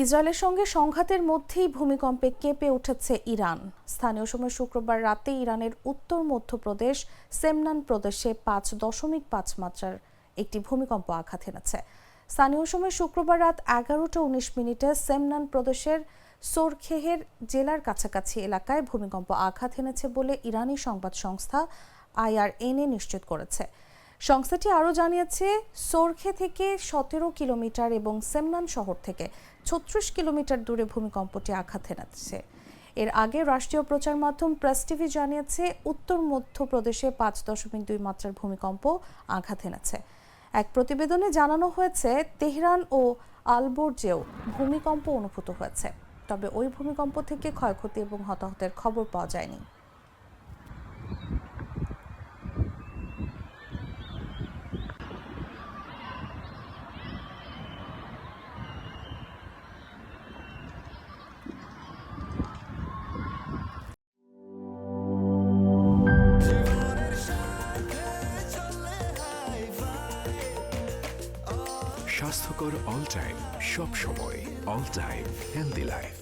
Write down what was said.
ইসরায়েলের সঙ্গে সংঘাতের মধ্যেই ভূমিকম্পে কেঁপে উঠেছে ইরান। স্থানীয় সময় শুক্রবার রাতে ইরানের উত্তর মধ্যপ্রদেশ সেমনান প্রদেশে 5.5 মাত্রার একটি ভূমিকম্প আঘাত এনেছে। স্থানীয় সময় শুক্রবার রাত 11:19 সেমনান প্রদেশের সোরখেহের জেলার কাছাকাছি এলাকায় ভূমিকম্প আঘাত এনেছে বলে ইরানি সংবাদ সংস্থা IRNA নিশ্চিত করেছে। সংস্থাটি আরও জানিয়েছে, সোরখে থেকে 17 কিলোমিটার এবং সেমনান শহর থেকে 36 কিলোমিটার দূরে ভূমিকম্পটি আঘাত এনেছে। এর আগে রাষ্ট্রীয় প্রচার মাধ্যম প্রেস টিভি জানিয়েছে, উত্তর মধ্যপ্রদেশে 5.2 মাত্রার ভূমিকম্প আঘাত এনেছে। এক প্রতিবেদনে জানানো হয়েছে, তেহরান ও আলবর্জেও ভূমিকম্প অনুভূত হয়েছে, তবে ওই ভূমিকম্প থেকে ক্ষয়ক্ষতি এবং হতাহতের খবর পাওয়া যায়নি। স্বাস্থ্যকর অল টাইম, সব সময় অল টাইম হেলদি লাইফ।